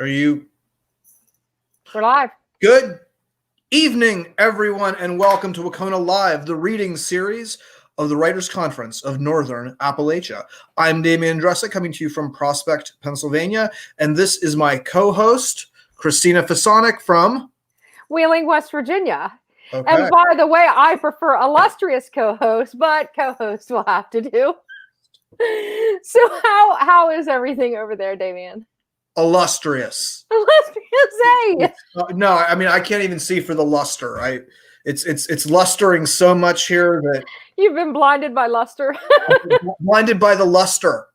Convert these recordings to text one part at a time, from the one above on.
Are you? We're live. Good evening, everyone, and welcome to WCONA Live, the reading series of the Writers' Conference of Northern Appalachia. I'm Damian Dressa, coming to you from Prospect, Pennsylvania, and this is my co-host, Christina Fasonic from Wheeling, West Virginia. Okay. And by the way, I prefer illustrious co-host, but co-host will have to do. So how is everything over there, Damian? Illustrious. Illustrious, No, I mean I can't even see for the luster. It's lustering so much here that you've been blinded by luster. blinded by the luster.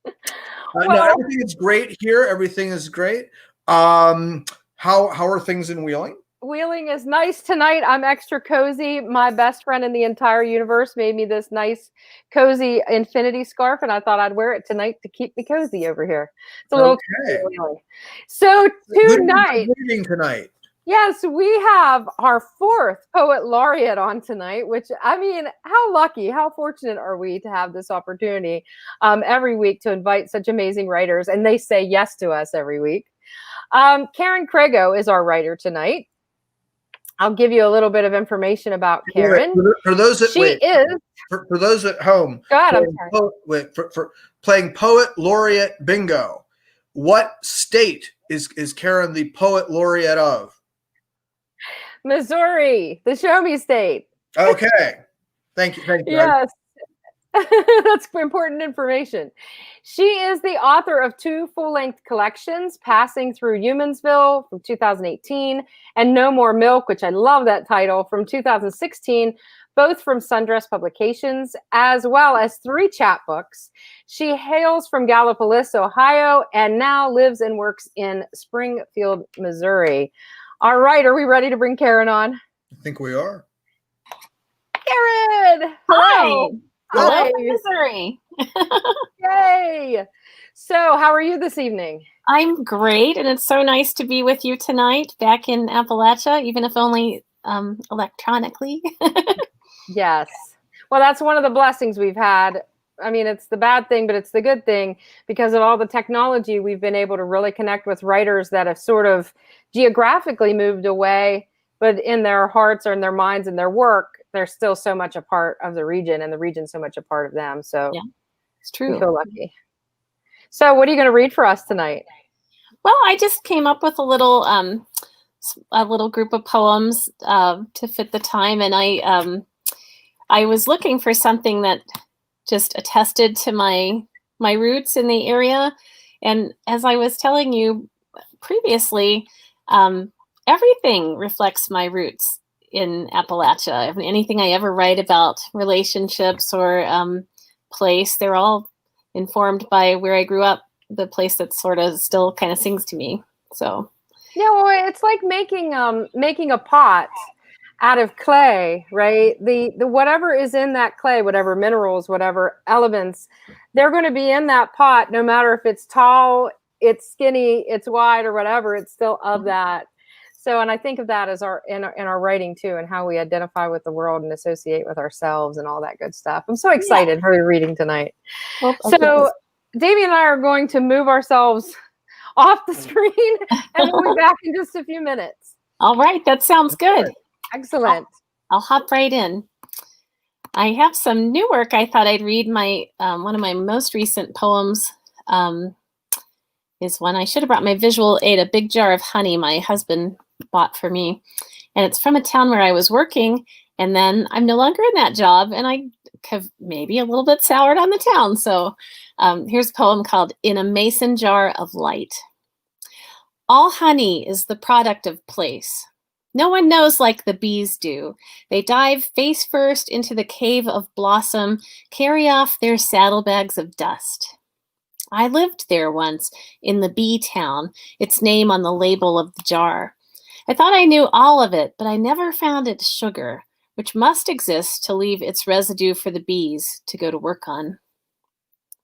No, everything is great here. Everything is great. How are things in Wheeling? Wheeling is nice tonight. I'm extra cozy. My best friend in the entire universe made me this nice, cozy infinity scarf, and I thought I'd wear it tonight to keep me cozy over here. It's a little cozy. So tonight, yes, we have our fourth Poet Laureate on tonight, which, I mean, how lucky, how fortunate are we to have this opportunity every week to invite such amazing writers, and they say yes to us every week. Karen Craigo is our writer tonight. I'll give you a little bit of information about Karen. For those that for those at home, go ahead. I'm sorry. For playing Poet Laureate bingo, what state is Karen the Poet Laureate of? Missouri, the Show Me State. Okay, thank you. Yes. That's important information. She is the author of 2 full-length collections, Passing Through Humansville from 2018 and No More Milk, which I love that title, from 2016, both from Sundress Publications, as well as 3 chapbooks. She hails from Gallipolis, Ohio, and now lives and works in Springfield, Missouri. All right, are we ready to bring Karen on? I think we are. Karen! Hi! Hello, Missouri. Yay! So, how are you this evening? I'm great, and it's so nice to be with you tonight, back in Appalachia, even if only electronically. Yes. Well, that's one of the blessings we've had. I mean, it's the bad thing, but it's the good thing. Because of all the technology, we've been able to really connect with writers that have sort of geographically moved away, but in their hearts or in their minds and their work, they're still so much a part of the region, and the region's so much a part of them. So yeah, it's true. We feel lucky. So what are you going to read for us tonight? Well, I just came up with a little group of poems to fit the time, and I was looking for something that just attested to my roots in the area. And as I was telling you previously, everything reflects my roots in Appalachia. I mean, anything I ever write about relationships or place, they're all informed by where I grew up, the place that sort of still kind of sings to me. So yeah, well, it's like making a pot out of clay, right? The whatever is in that clay, whatever minerals, whatever elements, they're going to be in that pot, no matter if it's tall, it's skinny, it's wide, or whatever. It's still of that. So, and I think of that as in our writing too, and how we identify with the world and associate with ourselves and all that good stuff. I'm so excited for your reading tonight. Well, so, Davey and I are going to move ourselves off the screen, and we'll be back in just a few minutes. All right, that sounds good. Excellent. I'll hop right in. I have some new work. I thought I'd read my one of my most recent poems. Is one I should have brought my visual aid, A Big Jar of Honey, my husband bought for me. And it's from a town where I was working, and then I'm no longer in that job, and I have maybe a little bit soured on the town. So here's a poem called In a Mason Jar of Light. All honey is the product of place. No one knows like the bees do. They dive face first into the cave of blossom, carry off their saddlebags of dust. I lived there once, in the bee town, its name on the label of the jar. I thought I knew all of it, but I never found its sugar, which must exist to leave its residue for the bees to go to work on.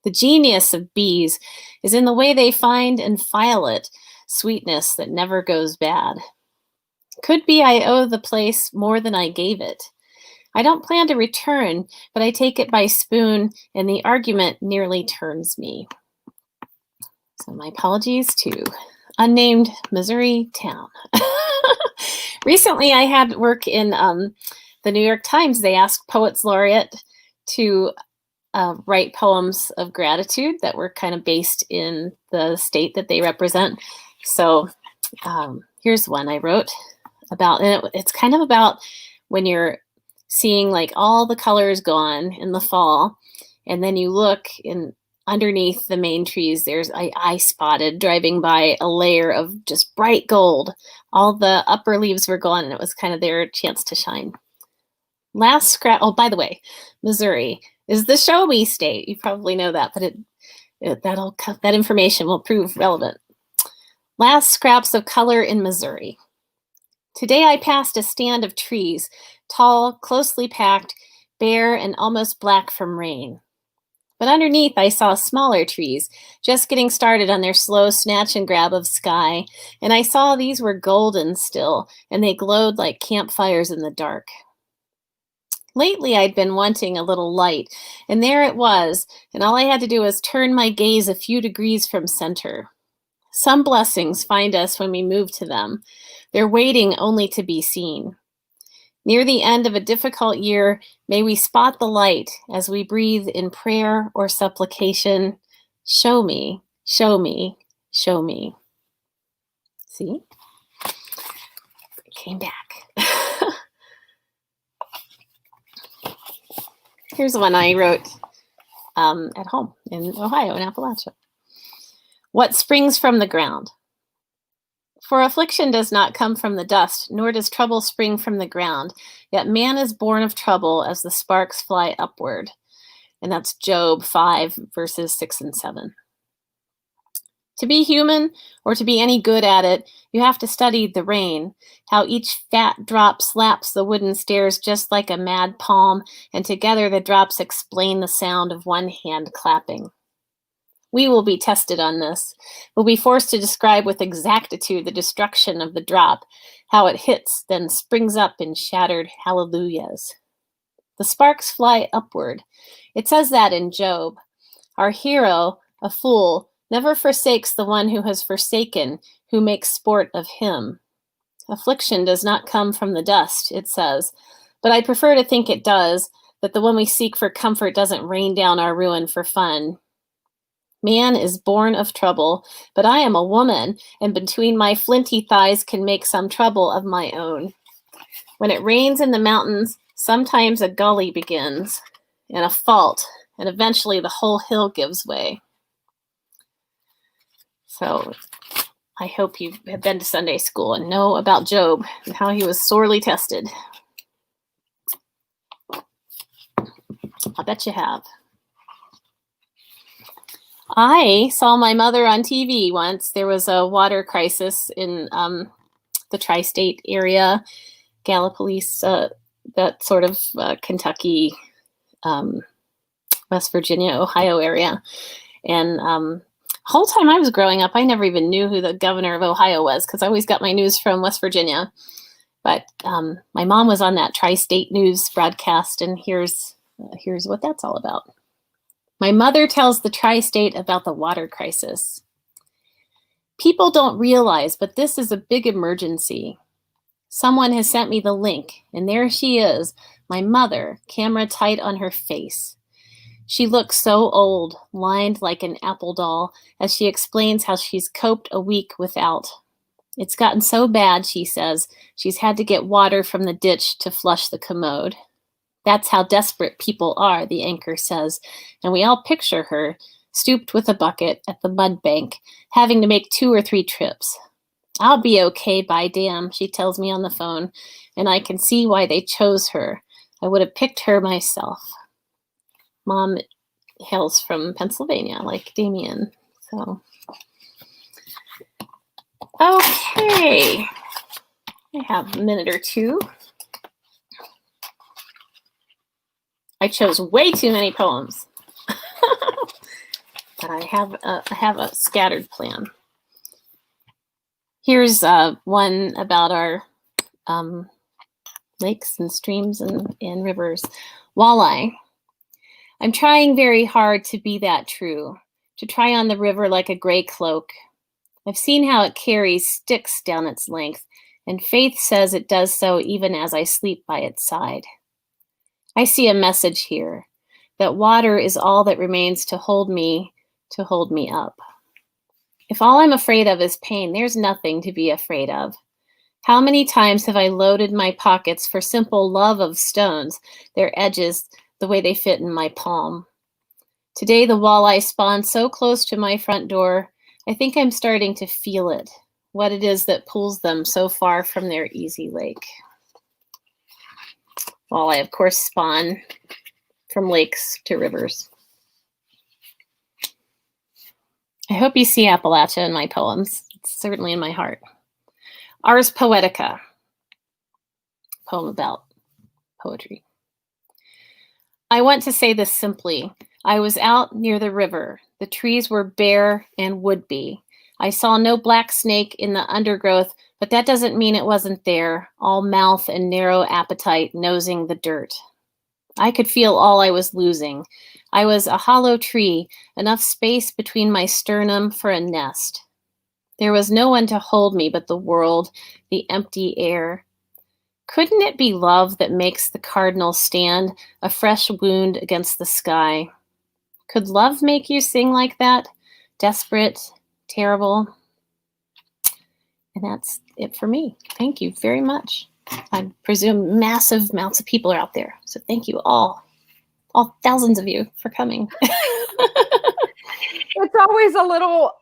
The genius of bees is in the way they find and file it, sweetness that never goes bad. Could be I owe the place more than I gave it. I don't plan to return, but I take it by spoon, and the argument nearly turns me. So my apologies to unnamed Missouri town. Recently, I had work in the New York Times. They asked Poets Laureate to write poems of gratitude that were kind of based in the state that they represent. So here's one I wrote about, and it's kind of about when you're seeing like all the colors gone in the fall, and then you look in underneath the main trees, I spotted driving by a layer of just bright gold. All the upper leaves were gone, and it was kind of their chance to shine. Last scrap. Oh, by the way, Missouri is the show me state. You probably know that, but that information will prove relevant. Last scraps of color in Missouri. Today I passed a stand of trees, tall, closely packed, bare, and almost black from rain. But underneath I saw smaller trees, just getting started on their slow snatch and grab of sky, and I saw these were golden still, and they glowed like campfires in the dark. Lately I'd been wanting a little light, and there it was, and all I had to do was turn my gaze a few degrees from center. Some blessings find us when we move to them. They're waiting only to be seen. Near the end of a difficult year, may we spot the light as we breathe in prayer or supplication. Show me, show me, show me. See? It came back. Here's one I wrote at home in Ohio, in Appalachia. What springs from the ground? For affliction does not come from the dust, nor does trouble spring from the ground. Yet man is born of trouble as the sparks fly upward. And that's Job 5, verses 6 and 7. To be human, or to be any good at it, you have to study the rain, how each fat drop slaps the wooden stairs just like a mad palm, and together the drops explain the sound of one hand clapping. We will be tested on this. We'll be forced to describe with exactitude the destruction of the drop, how it hits, then springs up in shattered hallelujahs. The sparks fly upward. It says that in Job. Our hero, a fool, never forsakes the one who has forsaken, who makes sport of him. Affliction does not come from the dust, it says, but I prefer to think it does, that the one we seek for comfort doesn't rain down our ruin for fun. Man is born of trouble, but I am a woman, and between my flinty thighs can make some trouble of my own. When it rains in the mountains, sometimes a gully begins, and a fault, and eventually the whole hill gives way. So I hope you have been to Sunday school and know about Job and how he was sorely tested. I bet you have. I saw my mother on TV once. There was a water crisis in the tri-state area, Gallipolis, that sort of Kentucky, West Virginia, Ohio area. And the whole time I was growing up, I never even knew who the governor of Ohio was because I always got my news from West Virginia. But my mom was on that tri-state news broadcast, and here's what that's all about. My mother tells the tri-state about the water crisis. People don't realize, but this is a big emergency. Someone has sent me the link, and there she is, my mother, camera tight on her face. She looks so old, lined like an apple doll, as she explains how she's coped a week without. It's gotten so bad, she says, she's had to get water from the ditch to flush the commode. That's how desperate people are, the anchor says, and we all picture her, stooped with a bucket at the mud bank, having to make 2 or 3 trips. I'll be okay, by damn, she tells me on the phone, and I can see why they chose her. I would have picked her myself. Mom hails from Pennsylvania, like Damien. So, okay. I have a minute or two. I chose way too many poems, but I have a scattered plan. Here's one about our lakes and streams and rivers. Walleye. I'm trying very hard to be that true, to try on the river like a gray cloak. I've seen how it carries sticks down its length, and faith says it does so even as I sleep by its side. I see a message here, that water is all that remains to hold me up. If all I'm afraid of is pain, there's nothing to be afraid of. How many times have I loaded my pockets for simple love of stones, their edges, the way they fit in my palm? Today the walleye spawned so close to my front door, I think I'm starting to feel it, what it is that pulls them so far from their easy lake. Walleye, of course, spawn from lakes to rivers. I hope you see Appalachia in my poems. It's certainly in my heart. Ars Poetica, poem about poetry. I want to say this simply. I was out near the river. The trees were bare and would be. I saw no black snake in the undergrowth, but that doesn't mean it wasn't there, all mouth and narrow appetite nosing the dirt. I could feel all I was losing. I was a hollow tree, enough space between my sternum for a nest. There was no one to hold me but the world, the empty air. Couldn't it be love that makes the cardinal stand, a fresh wound against the sky? Could love make you sing like that? Desperate, terrible? And that's it for me. Thank you very much. I presume massive amounts of people are out there. So thank you all thousands of you for coming. It's always a little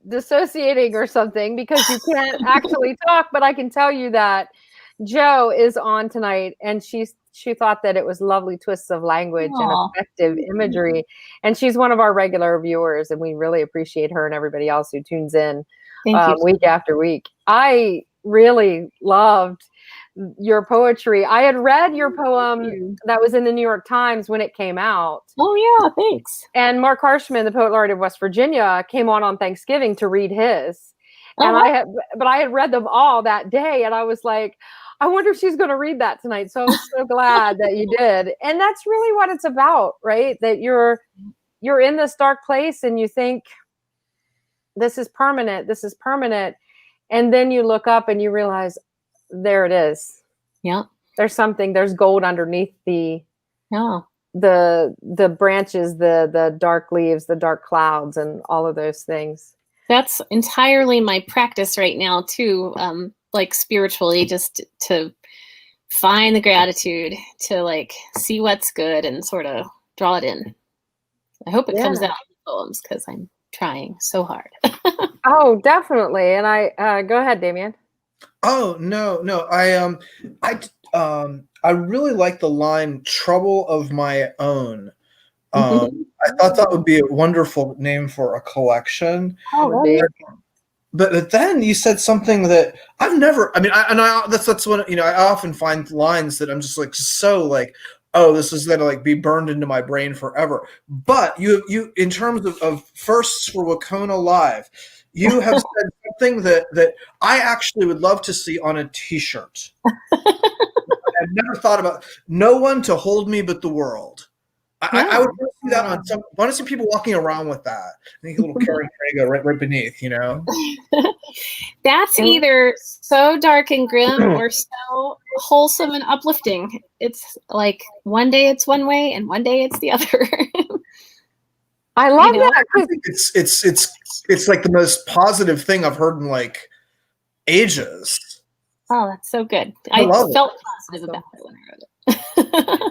dissociating or something because you can't actually talk, but I can tell you that Jo is on tonight and she thought that it was lovely twists of language and effective imagery. And she's one of our regular viewers and we really appreciate her and everybody else who tunes in week after week. I really loved your poetry. I had read your poem that was in the New York Times when it came out. Oh yeah, thanks. And Mark Harshman, the Poet Laureate of West Virginia, came on Thanksgiving to read his. And I had read them all that day, and I was like, I wonder if she's going to read that tonight. So I was so glad that you did. And that's really what it's about, right? That you're in this dark place and you think this is permanent. And then you look up and you realize there it is. Yeah. There's gold underneath the branches, the dark leaves, the dark clouds, and all of those things. That's entirely my practice right now too. Like spiritually, just to find the gratitude, to like see what's good and sort of draw it in. I hope it comes out in poems because I'm trying so hard. Oh, definitely. And I go ahead, Damien. Oh, no. I really like the line "trouble of my own." I thought that would be a wonderful name for a collection. Oh, yeah. But then you said something that I've never. I mean, that's when I often find lines that I'm just like so like, oh, this is gonna like be burned into my brain forever. But you in terms of firsts for WCONA Live, you have said something that I actually would love to see on a T-shirt. I've never thought about no one to hold me but the world. I would want to see that on some. I want to see people walking around with that. I think a little Karen Craigo right beneath, That's either so dark and grim or so wholesome and uplifting. It's like one day it's one way and one day it's the other. I love that. I think it's like the most positive thing I've heard in like ages. Oh, that's so good. I felt positive about it when I wrote it.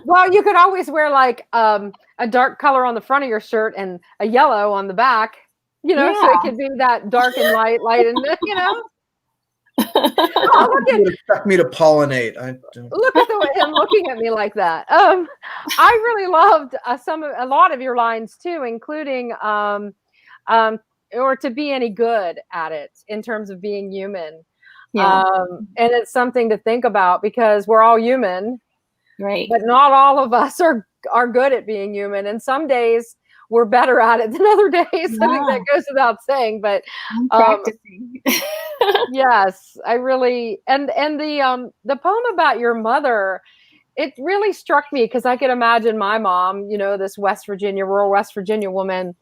Well, you could always wear like a dark color on the front of your shirt and a yellow on the back, so it could be that dark and light and Oh, look at expect me to pollinate. Look at him looking at me like that. I really loved a lot of your lines too, including or to be any good at it in terms of being human. Yeah. And it's something to think about because we're all human. Right. But not all of us are good at being human. And some days we're better at it than other days. I think that goes without saying, but I'm practicing. Yes, I really, and the poem about your mother, it really struck me because I could imagine my mom, this rural West Virginia woman,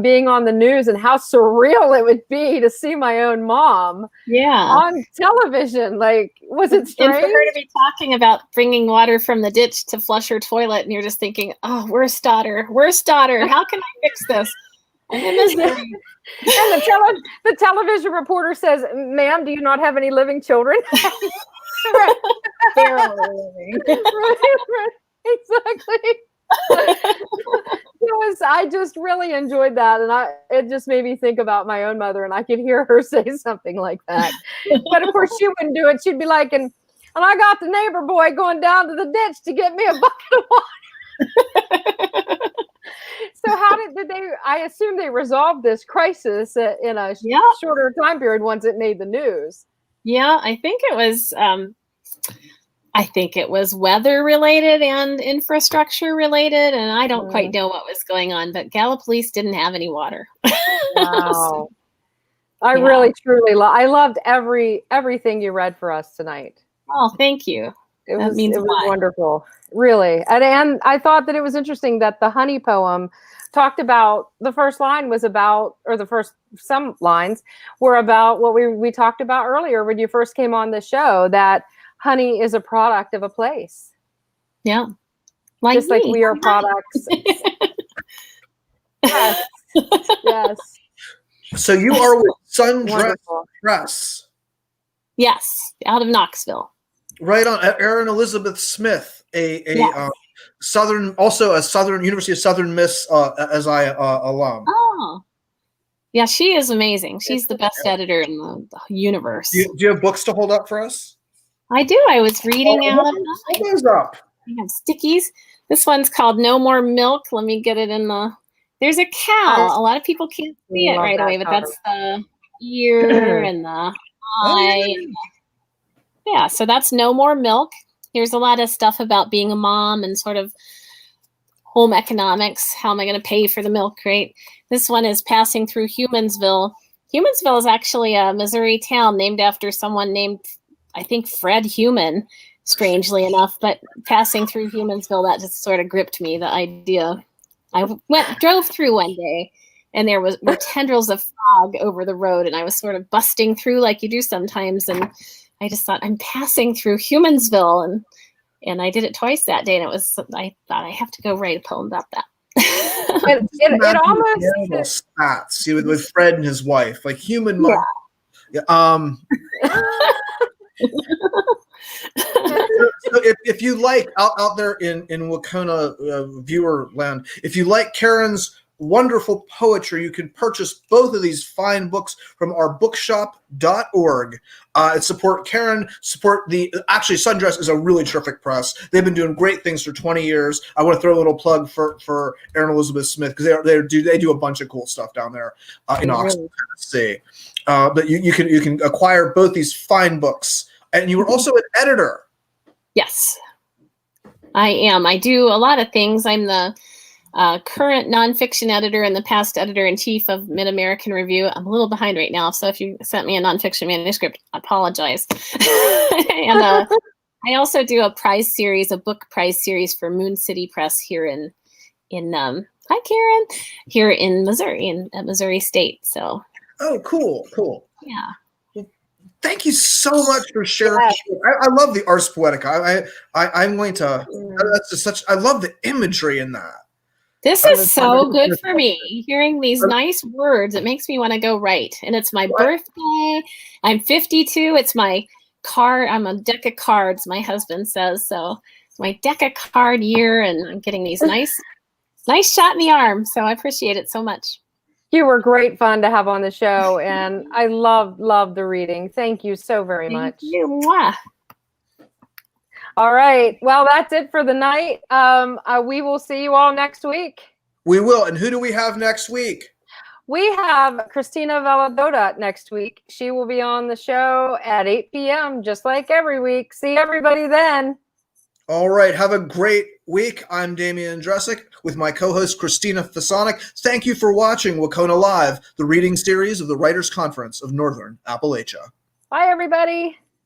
being on the news and how surreal it would be to see my own mom on television. Like, was it strange? And for her to be talking about bringing water from the ditch to flush her toilet, and you're just thinking, oh, worst daughter, how can I fix this? I'm in this movie. And the television reporter says, ma'am, do you not have any living children? Barely living. Right, exactly. I just really enjoyed that, and it just made me think about my own mother, and I could hear her say something like that. But of course she wouldn't do it. She'd be like, and I got the neighbor boy going down to the ditch to get me a bucket of water. So how did they, I assume they resolved this crisis in a shorter time period once it made the news. Yeah, I think it was weather related and infrastructure related, and I don't quite know what was going on, but Gallipolis didn't have any water. Wow. I really truly I loved everything you read for us tonight. Oh, thank you. It was wonderful. Really. And I thought that it was interesting that the honey poem talked about, the first line was about, or some lines were about what we talked about earlier when you first came on the show, that honey is a product of a place. Yeah. Just like we are products. Yes. Yes. So you are with Sundress Press. Yes. Out of Knoxville. Right on. Erin Elizabeth Smith, a University of Southern Miss alum. Oh. Yeah, she is amazing. She's the best editor in the universe. Do you have books to hold up for us? I do. I was reading out of them. Hold those up. I have stickies. This one's called No More Milk. Let me get it in the... There's a cow. A lot of people can't see it right away, but that's the ear and the eye. Yeah, so that's No More Milk. There's a lot of stuff about being a mom and sort of home economics. How am I going to pay for the milk crate? This one is Passing Through Humansville. Humansville is actually a Missouri town named after someone named, I think, Fred Human, strangely enough. But Passing Through Humansville, that just sort of gripped me, the idea. I drove through one day, and there were tendrils of fog over the road, and I was sort of busting through like you do sometimes, and I just thought, I'm passing through Humansville, and I did it twice that day, and I thought I have to go write a poem about that. it almost stats with Fred and his wife, like human mind. Yeah. So if you like out there in WCONA viewer land, if you like Karen's wonderful poetry, you can purchase both of these fine books from our bookshop.org. Support Karen, actually Sundress is a really terrific press. They've been doing great things for 20 years. I want to throw a little plug for Erin Elizabeth Smith, because they do a bunch of cool stuff down there in Oxford, Tennessee. But you can acquire both these fine books. And you were also an editor. Yes, I am. I do a lot of things. I'm the current nonfiction editor and the past editor-in-chief of Mid-American Review. I'm a little behind right now, so if you sent me a nonfiction manuscript, I apologize. And I also do a book prize series for Moon City Press here in hi Karen, here in Missouri, at Missouri State. So. Oh, cool. Yeah. Thank you so much for sharing. I love the Ars Poetica. I'm going to. That's just such. I love the imagery in that. This is so good for me. Hearing these nice words, it makes me want to go write. And it's my birthday. I'm 52. It's my card. I'm a deck of cards, my husband says. So it's my deck of card year, and I'm getting these nice shot in the arm. So I appreciate it so much. You were great fun to have on the show, and I love the reading. Thank you so very much. Thank you. Mwah. All right. Well, that's it for the night. We will see you all next week. We will. And who do we have next week? We have Christina Valadota next week. She will be on the show at 8 p.m., just like every week. See everybody then. All right. Have a great week. I'm Damian Dresick with my co-host Christina Fasonic. Thank you for watching WCONA Live, the reading series of the Writers' Conference of Northern Appalachia. Bye, everybody.